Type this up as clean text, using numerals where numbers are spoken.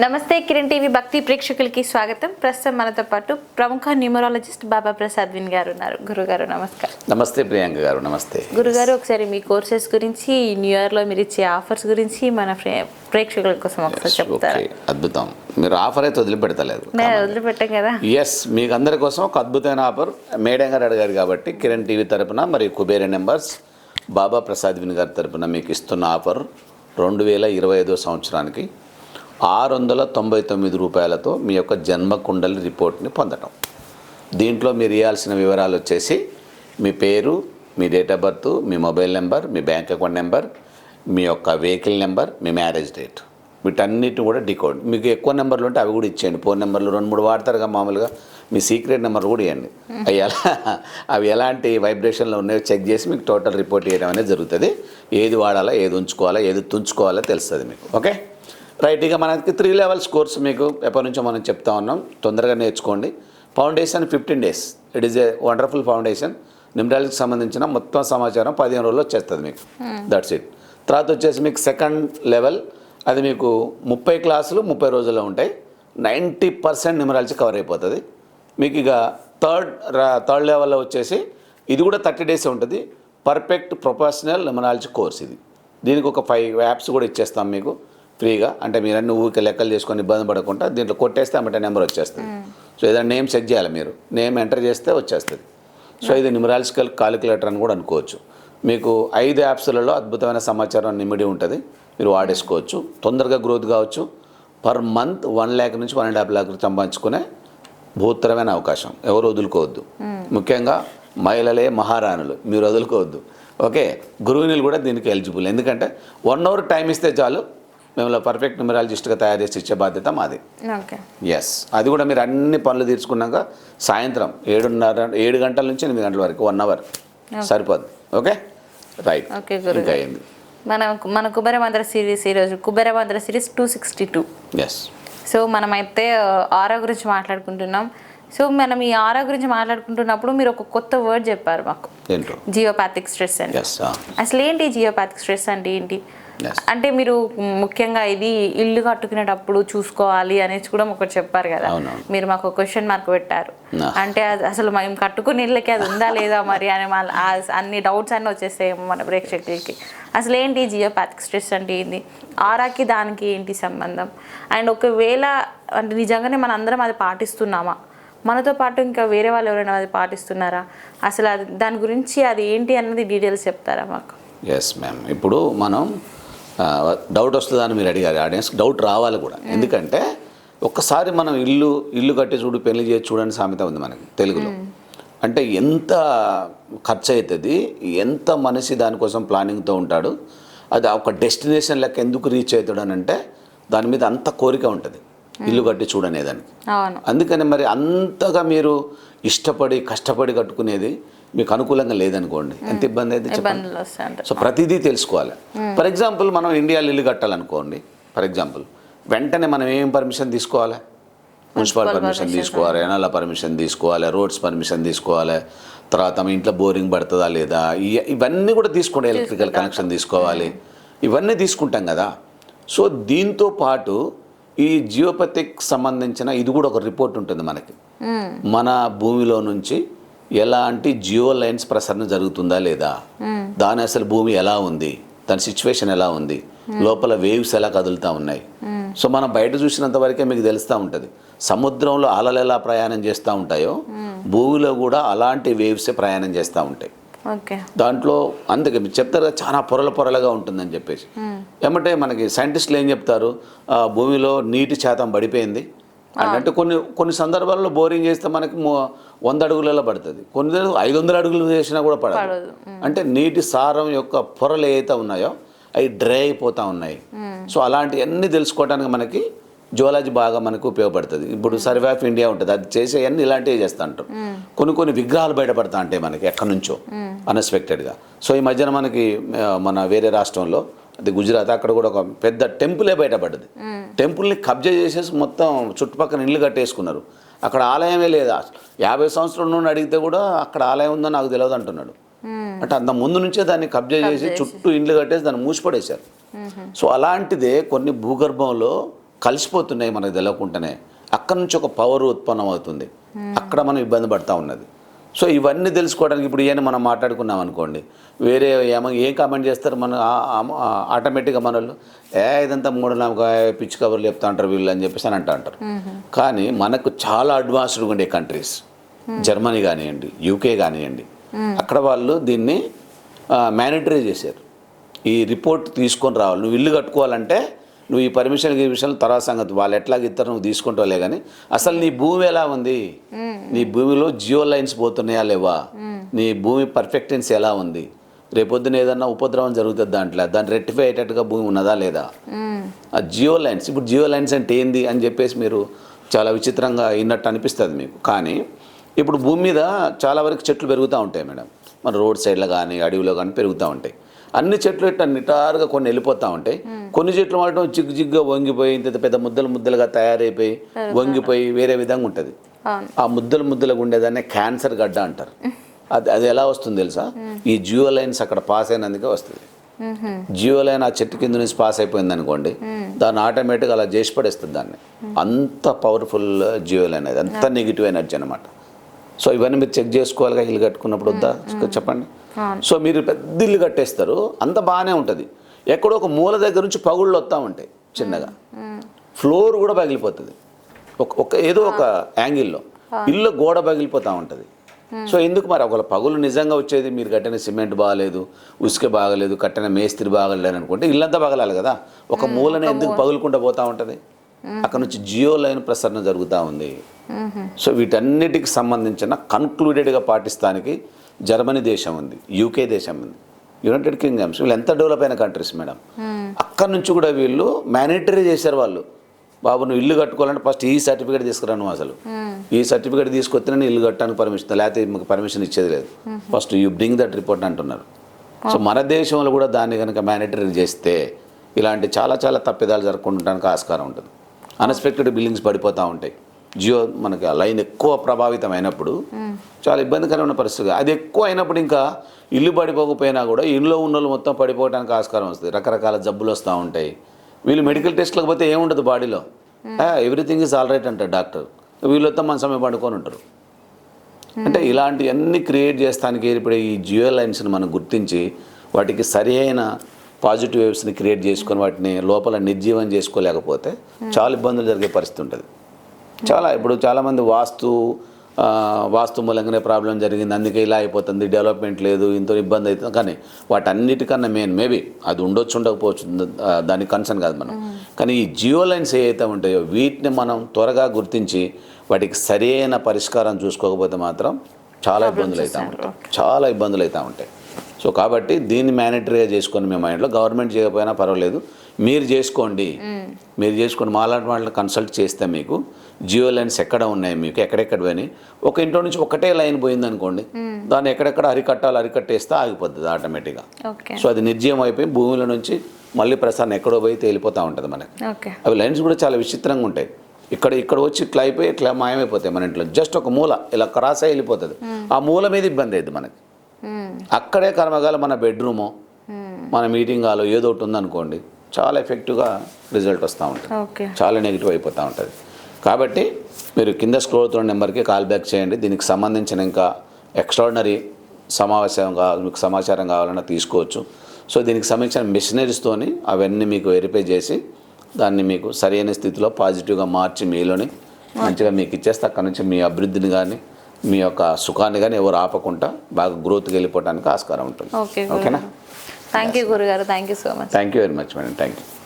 నమస్తే కిరణ్ టీవీ భక్తి ప్రేక్షకులకి స్వాగతం. ప్రస్తుతం మనతో పాటు ప్రముఖ న్యూమరాలజిస్ట్ బాబా ప్రసాద్ విన్ గారు ఉన్నారు. గురుగారు నమస్కారం. నమస్తే ప్రియాంక గారు. నమస్తే గురుగారు. ఒకసారి మీ కోర్సెస్ గురించి, న్యూ ఇయర్ లో మీరు ఇచ్చే ఆఫర్స్ గురించి మన ప్రేక్షకుల కోసం ఒకసారి చెప్తారా? అద్భుతం. మీరు ఆఫర్ అయితే వదిలిపెడతలేదు. వదిలిపెట్టాం కదా. ఎస్, మీకు అందరి కోసం ఒక అద్భుతమైన ఆఫర్ మేడం గారు అడిగారు కాబట్టి కిరణ్ టీవీ తరపున మరియు కుబేర నెంబర్స్ బాబా ప్రసాద్ విన్ గారి తరపున మీకు ఇస్తున్న ఆఫర్ 2025 సంవత్సరానికి 699 రూపాయలతో మీ యొక్క జన్మ కుండలి రిపోర్ట్ని పొందటం. దీంట్లో మీరు ఇవ్వాల్సిన వివరాలు వచ్చేసి మీ పేరు, మీ డేట్ ఆఫ్ బర్త్, మీ మొబైల్ నెంబర్, మీ బ్యాంక్ అకౌంట్ నెంబర్, మీ యొక్క వెహికల్ నెంబర్, మీ మ్యారేజ్ డేట్, వీటన్నిటిని కూడా డికోడ్. మీకు ఎక్కువ నెంబర్లు ఉంటే అవి కూడా ఇచ్చేయండి. ఫోన్ నెంబర్లు 2-3 వాడతారుగా మామూలుగా, మీ సీక్రెట్ నెంబర్ కూడా ఇవ్వండి. అవి ఎలాంటి వైబ్రేషన్లో ఉన్నాయో చెక్ చేసి మీకు టోటల్ రిపోర్ట్ ఇవ్వడం అనేది జరుగుతుంది. ఏది వాడాలా, ఏది ఉంచుకోవాలా, ఏది తుంచుకోవాలో తెలుస్తుంది మీకు. Okay right. ఇక మనకి 3 లెవెల్స్ కోర్స్ మీకు ఎప్పటి నుంచో మనం చెప్తా ఉన్నాం. తొందరగా నేర్చుకోండి. Foundation 15 days. It is a wonderful foundation. న్యూమరాలజీకి సంబంధించిన మొత్తం సమాచారం 15 రోజుల్లో వచ్చేస్తుంది మీకు. That's it. తర్వాత వచ్చేసి మీకు సెకండ్ లెవెల్, అది మీకు 30 క్లాసులు 30 రోజుల్లో ఉంటాయి. 90% న్యూమరాలజీ కవర్ అయిపోతుంది మీకు. ఇక థర్డ్ లెవెల్లో వచ్చేసి ఇది కూడా 30 days ఉంటుంది. పర్ఫెక్ట్ ప్రొఫెషనల్ న్యూమరాలజీ కోర్స్ ఇది. దీనికి ఒక 5 యాప్స్ కూడా ఇచ్చేస్తాం మీకు ఫ్రీగా. అంటే మీరు అన్ని ఊరికి లెక్కలు చేసుకొని ఇబ్బంది పడకుండా దీంట్లో కొట్టేస్తే అమ్మటే నెంబర్ వచ్చేస్తుంది. సో ఏదైనా నేమ్ చెక్ చేయాలి, మీరు నేమ్ ఎంటర్ చేస్తే వచ్చేస్తుంది. సో ఇది న్యూమరాలజికల్ కాలిక్యులేటర్ అని కూడా అనుకోవచ్చు. మీకు 5 యాప్స్లలో అద్భుతమైన సమాచారం నిమిడి ఉంటుంది. మీరు వాడేసుకోవచ్చు. తొందరగా గ్రోత్ కావచ్చు. పర్ మంత్ 1 lakh నుంచి 1.5 lakh సంపాదించుకునే భూతరమైన అవకాశం. ఎవరు వదులుకోవద్దు. ముఖ్యంగా మహిళలే మహారాణులు, మీరు వదులుకోవద్దు. ఓకే, గురువునిలు కూడా దీనికి ఎలిజిబుల్. ఎందుకంటే 1 hour టైం ఇస్తే చాలు, మేము పర్ఫెక్ట్ న్యూమరాలజిస్ట్గా తయారు చేసి ఇచ్చే బాధ్యత మాది. ఎస్, అది కూడా మీరు అన్ని పనులు తీర్చుకున్నాక సాయంత్రం 7 గంటల నుంచి 8 గంటల వరకు 1 hour సరిపోదు. Okay right. ఇంకా అయింది మన కుబేర మంత్ర సిరీస్. ఈరోజు కుబేర మంత్ర సిరీస్ 262. ఎస్. సో మనమైతే ఆరా గురించి మాట్లాడుకుంటున్నాం. సో మనం ఈ ఆరా గురించి మాట్లాడుకుంటున్నప్పుడు మీరు ఒక కొత్త వర్డ్ చెప్పారు మాకు, జియోపాథిక్ స్ట్రెస్ అని. అసలు ఏంటి జియోపాథిక్ స్ట్రెస్ అంటే ఏంటి? అంటే మీరు ముఖ్యంగా ఇది ఇల్లు కట్టుకునేటప్పుడు చూసుకోవాలి అనేసి కూడా ఒకటి చెప్పారు కదా. మీరు మాకు క్వశ్చన్ మార్క్ పెట్టారు. అంటే అసలు మేము కట్టుకునే ఇళ్ళకి అది ఉందా లేదా మరి అని అన్ని డౌట్స్ అన్నీ వచ్చేస్తాయి మన ప్రేక్షకులకి. అసలు ఏంటి జియోపాథిక్ స్ట్రెస్ అంటే ఏంటి, ఆరాకి దానికి ఏంటి సంబంధం? అండ్ ఒకవేళ అంటే నిజంగానే మన అందరం అది పాటిస్తున్నామా, మనతో పాటు ఇంకా వేరే వాళ్ళు ఎవరైనా అది పాటిస్తున్నారా, అసలు అది దాని గురించి అది ఏంటి అన్నది డీటెయిల్స్ చెప్తారా మాకు? Yes ma'am. ఇప్పుడు మనం డౌట్ వస్తుందని మీరు అడిగారు. ఆడియన్స్ డౌట్ రావాలి కూడా. ఎందుకంటే ఒక్కసారి మనం ఇల్లు కట్టి చూడు, పెళ్లి చేసి చూడని సామెత ఉంది మనకి తెలుగులో. అంటే ఎంత ఖర్చు అవుతుంది, ఎంత మనిషి దానికోసం ప్లానింగ్తో ఉంటాడు, అది ఒక డెస్టినేషన్ లెక్క ఎందుకు రీచ్ అవుతాడు అని అంటే దాని మీద అంత కోరిక ఉంటుంది ఇల్లు కట్టి చూడనేదానికి. అందుకని మరి అంతగా మీరు ఇష్టపడి కష్టపడి కట్టుకునేది మీకు అనుకూలంగా లేదనుకోండి, ఎంత ఇబ్బంది అయితే చెప్పండి. సో ప్రతిదీ తెలుసుకోవాలి. ఫర్ ఎగ్జాంపుల్ మనం ఇండియాలో ఇల్లు కట్టాలనుకోండి, ఫర్ ఎగ్జాంపుల్ వెంటనే మనం ఏం పర్మిషన్ తీసుకోవాలి? మున్సిపల్ పర్మిషన్ తీసుకోవాలి, ఎన్ఎల్ఏ పర్మిషన్ తీసుకోవాలి, రోడ్స్ పర్మిషన్ తీసుకోవాలి, తర్వాత మీ ఇంట్లో బోరింగ్ పడుతుందా లేదా, ఇవన్నీ కూడా తీసుకోండి. ఎలక్ట్రికల్ కనెక్షన్ తీసుకోవాలి, ఇవన్నీ తీసుకుంటాం కదా. సో దీంతో పాటు ఈ జియోపథిక్ సంబంధించిన ఇది కూడా ఒక రిపోర్ట్ ఉంటుంది మనకి. మన భూమిలో నుంచి ఎలాంటి జియో లైన్స్ ప్రసరణ జరుగుతుందా లేదా, దాని అసలు భూమి ఎలా ఉంది, దాని సిచ్యువేషన్ ఎలా ఉంది, లోపల వేవ్స్ ఎలా కదులుతూ ఉన్నాయి. సో మనం బయట చూసినంత వరకే మీకు తెలుస్తూ ఉంటుంది. సముద్రంలో అలలు ఎలా ప్రయాణం చేస్తూ ఉంటాయో భూమిలో కూడా అలాంటి వేవ్సే ప్రయాణం చేస్తూ ఉంటాయి. దాంట్లో అందుకే మీరు చెప్తారు కదా చాలా పొరలుగా ఉంటుందని చెప్పేసి. ఏమంటే మనకి సైంటిస్టులు ఏం చెప్తారు, భూమిలో నీటి శాతం పడిపోయింది అంటే కొన్ని సందర్భాల్లో బోరింగ్ చేస్తే మనకి 100 అడుగులలో పడుతుంది, కొన్ని 500 అడుగులు చేసినా కూడా పడదు. అంటే నీటి సారం యొక్క పొరలు ఏవైతే ఉన్నాయో అవి డ్రై అయిపోతూ ఉన్నాయి. సో అలాంటివన్నీ తెలుసుకోవడానికి మనకి జియాలజీ బాగా మనకు ఉపయోగపడుతుంది. ఇప్పుడు సర్వే ఆఫ్ ఇండియా ఉంటుంది, అది చేసేవన్నీ ఇలాంటివి చేస్తూ ఉంటారు. కొన్ని విగ్రహాలు బయటపడతా ఉంటాయి మనకి ఎక్కడి నుంచో అన్ఎక్స్పెక్టెడ్గా. సో ఈ మధ్యన మనకి మన వేరే రాష్ట్రంలో, అది గుజరాత్, అక్కడ కూడా ఒక పెద్ద టెంపులే బయటపడ్డది. టెంపుల్ని కబ్జా చేసేసి మొత్తం చుట్టుపక్కల ఇల్లు కట్టేసుకున్నారు. అక్కడ ఆలయమే లేదా. 50 సంవత్సరాల నుండి అడిగితే కూడా అక్కడ ఆలయం ఉందని నాకు తెలియదు అంటున్నాడు. అంటే అంత ముందు నుంచే దాన్ని కబ్జా చేసి చుట్టూ ఇండ్లు కట్టేసి దాన్ని మూసిపడేశారు. సో అలాంటిదే కొన్ని భూగర్భంలో కలిసిపోతున్నాయి మనకు తెలియకుండానే. అక్కడ నుంచి ఒక పవర్ ఉత్పన్నం అవుతుంది, అక్కడ మనం ఇబ్బంది పడతా ఉన్నది. సో ఇవన్నీ తెలుసుకోవడానికి ఇప్పుడు ఏమైనా మనం మాట్లాడుకున్నాం అనుకోండి, వేరే ఏం కామెంట్ చేస్తారు మన ఆటోమేటిక్గా మన వాళ్ళు, ఇదంతా మూఢనమ్మకాయ పిచ్చి కబుర్లు చెప్తా అంటారు వీళ్ళు అని చెప్పేసి అని అంటారు. కానీ మనకు చాలా అడ్వాన్స్డ్గా ఉండే కంట్రీస్, జర్మనీ కానివ్వండి, యూకే కానివ్వండి, అక్కడ వాళ్ళు దీన్ని మ్యానిటరీ చేశారు. ఈ రిపోర్ట్ తీసుకొని రావాలి, నువ్వు ఇల్లు కట్టుకోవాలంటే నువ్వు ఈ పర్మిషన్ విషయంలో తర్వాత సంగతి, వాళ్ళు ఎట్లాగ ఇస్తారు నువ్వు తీసుకుంటావులే, కానీ అసలు నీ భూమి ఎలా ఉంది, నీ భూమిలో జియో లైన్స్ పోతున్నాయా లేవా, నీ భూమి పర్ఫెక్టెన్స్ ఎలా ఉంది, రేపొద్దున ఏదన్నా ఉపద్రవం జరుగుతుంది దాంట్లో, దాన్ని రెక్టిఫై అయ్యేటట్టుగా భూమి ఉన్నదా లేదా. ఆ జియో లైన్స్, ఇప్పుడు జియో లైన్స్ అంటే ఏంది అని చెప్పేసి మీరు చాలా విచిత్రంగా విన్నట్టు అనిపిస్తుంది మీకు. కానీ ఇప్పుడు భూమి మీద చాలా వరకు చెట్లు పెరుగుతూ ఉంటాయి మేడం, మన రోడ్ సైడ్లో కానీ అడవిలో కానీ పెరుగుతూ ఉంటాయి. అన్ని చెట్లు ఇట్లా నిటారుగా కొన్ని వెళ్ళిపోతూ ఉంటాయి, కొన్ని చెట్లు మాత్రం జిగ్గుగా వంగిపోయి ఇంత పెద్ద ముద్దలుగా తయారైపోయి వంగిపోయి వేరే విధంగా ఉంటుంది. ఆ ముద్దలుగా ఉండేదాన్ని క్యాన్సర్ గడ్డ అంటారు. అది ఎలా వస్తుంది తెలుసా, ఈ జియో లైన్స్ అక్కడ పాస్ అయినందుకే వస్తుంది. జియో లైన్ ఆ చెట్టు కింద నుంచి పాస్ అయిపోయింది అనుకోండి, దాన్ని ఆటోమేటిక్గా అలా చేసి పడేస్తుంది దాన్ని. అంత పవర్ఫుల్ జియో లైన్, అది అంత నెగిటివ్ ఎనర్జీ అనమాట. సో ఇవన్నీ మీరు చెక్ చేసుకోవాలిగా ఇల్లు కట్టుకున్నప్పుడు, వద్దా చెప్పండి. సో మీరు పెద్ద ఇల్లు కట్టేస్తారు, అంత బాగానే ఉంటుంది, ఎక్కడో ఒక మూల దగ్గర నుంచి పగుళ్ళు వస్తూ ఉంటాయి చిన్నగా, ఫ్లోర్ కూడా పగిలిపోతుంది ఏదో ఒక యాంగిల్లో, ఇల్లు గోడ పగిలిపోతూ ఉంటుంది. సో ఎందుకు మరి ఒకవేళ పగులు నిజంగా వచ్చేది మీరు కట్టిన సిమెంట్ బాగాలేదు, ఉసుక బాగలేదు, కట్టిన మేస్త్రి బాగలేదు అనుకుంటే ఇల్లంతా పగలాలి కదా, ఒక మూలనే ఎందుకు పగులుకుంటూ పోతూ ఉంటుంది. అక్కడ నుంచి జియో లైన్ ప్రసరణ జరుగుతూ ఉంది. సో వీటన్నిటికి సంబంధించిన కన్క్లూడెడ్గా పాటిస్తానికి జర్మనీ దేశం ఉంది, యూకే దేశం ఉంది, యునైటెడ్ కింగ్డమ్స్, వీళ్ళు ఎంత డెవలప్ అయిన కంట్రీస్ మేడం. అక్కడ నుంచి కూడా వీళ్ళు మ్యానిటరీ చేశారు. వాళ్ళు, బాబు నువ్వు ఇల్లు కట్టుకోవాలంటే ఫస్ట్ ఈ సర్టిఫికేట్ తీసుకురాను, అసలు ఈ సర్టిఫికేట్ తీసుకొస్తేనే నేను ఇల్లు కట్టడానికి పర్మిషన్, లేకపోతే మీకు పర్మిషన్ ఇచ్చేది లేదు, first you bring that report అంటున్నారు. సో మన దేశంలో కూడా దాన్ని కనుక మ్యానిటరీ చేస్తే ఇలాంటి చాలా చాలా తప్పిదాలు జరగకుండా ఆస్కారం ఉంటుంది. అన్ఎక్స్పెక్టెడ్ బిల్డింగ్స్ పడిపోతూ ఉంటాయి. జియో మనకి ఆ లైన్ ఎక్కువ ప్రభావితం అయినప్పుడు చాలా ఇబ్బందికరమైన పరిస్థితి. అది ఎక్కువ అయినప్పుడు ఇంకా ఇల్లు పడిపోకపోయినా కూడా ఇంట్లో ఉన్న వాళ్ళు మొత్తం పడిపోవడానికి ఆస్కారం వస్తుంది, రకరకాల జబ్బులు వస్తూ ఉంటాయి. వీళ్ళు మెడికల్ టెస్ట్లకు పోతే ఏముండదు బాడీలో, ఎవ్రీథింగ్ ఈజ్ ఆల్ రైట్ అంటారు డాక్టర్, వీళ్ళతో మన సమయం పడుకొని ఉంటారు. అంటే ఇలాంటివన్నీ క్రియేట్ చేస్తానికి ఏర్పడే ఈ జియో లైన్స్ని మనం గుర్తించి వాటికి సరి అయిన పాజిటివ్ వేవ్స్ని క్రియేట్ చేసుకొని వాటిని లోపల నిర్జీవం చేసుకోలేకపోతే చాలా ఇబ్బందులు జరిగే పరిస్థితి ఉంటుంది. ఇప్పుడు చాలామంది వాస్తు మూలంగానే ప్రాబ్లం జరిగింది, అందుకే ఇలా అయిపోతుంది, డెవలప్మెంట్ లేదు, ఇంత ఇబ్బంది అవుతుంది. కానీ వాటన్నిటికన్నా మేబీ అది ఉండకపోవచ్చు, దానికి కన్సర్న్ కాదు మనం. కానీ ఈ జియో లైన్స్ ఏవైతే ఉంటాయో వీటిని మనం త్వరగా గుర్తించి వాటికి సరైన పరిష్కారం చూసుకోకపోతే మాత్రం చాలా ఇబ్బందులు అవుతూ ఉంటాయి. సో కాబట్టి దీన్ని మ్యానిటరీగా చేసుకొని మీ మైండ్లో, గవర్నమెంట్ చేయకపోయినా పర్వాలేదు, మీరు చేసుకోండి మాలాంటి వాళ్ళని కన్సల్ట్ చేస్తే మీకు జియో లైన్స్ ఎక్కడ ఉన్నాయి, మీకు ఎక్కడెక్కడ పోయినాయి. ఒక ఇంట్లో నుంచి ఒకటే లైన్ పోయింది అనుకోండి, దాన్ని ఎక్కడెక్కడ అరికట్టేస్తే ఆగిపోతుంది ఆటోమేటిక్గా. సో అది నిర్జీవం అయిపోయి భూమిలో నుంచి మళ్ళీ ప్రసారం ఎక్కడో పోయి తేలిపోతూ ఉంటుంది మనకి. అవి లైన్స్ కూడా చాలా విచిత్రంగా ఉంటాయి. ఇక్కడ వచ్చి ఇట్లా అయిపోయి ఇట్లా మాయమైపోతాయి మన ఇంట్లో. జస్ట్ ఒక మూల ఇలా క్రాస్ అయి వెళ్ళిపోతుంది, ఆ మూల మీద ఇబ్బంది అయింది మనకి. అక్కడే కర్మగాల మన బెడ్రూమో మన మీటింగ్ హాలో ఏదో ఒకటి ఉందనుకోండి, చాలా ఎఫెక్టివ్గా రిజల్ట్ వస్తూ ఉంటుంది, చాలా నెగిటివ్ అయిపోతూ ఉంటుంది. కాబట్టి మీరు కింద స్క్రోల్ అవుతున్న నెంబర్కి కాల్ బ్యాక్ చేయండి. దీనికి సంబంధించిన ఇంకా ఎక్స్ట్రాడినరీ మీకు సమాచారం కావాలన్నా తీసుకోవచ్చు. సో దీనికి సంబంధించిన మిషనరీస్తోని అవన్నీ మీకు వెరిఫై చేసి దాన్ని మీకు సరైన స్థితిలో పాజిటివ్గా మార్చి మీలోని మంచిగా మీకు ఇచ్చేస్తే అక్కడ నుంచి మీ అభివృద్ధిని కానీ మీ యొక్క సుఖాన్ని కానీ ఎవరు ఆపకుండా బాగా గ్రోత్కి వెళ్ళిపోవడానికి ఆస్కారం ఉంటుంది. ఓకేనా? థ్యాంక్ యూ గురుగారు, thank you so much. Thank you very much madam, thank you.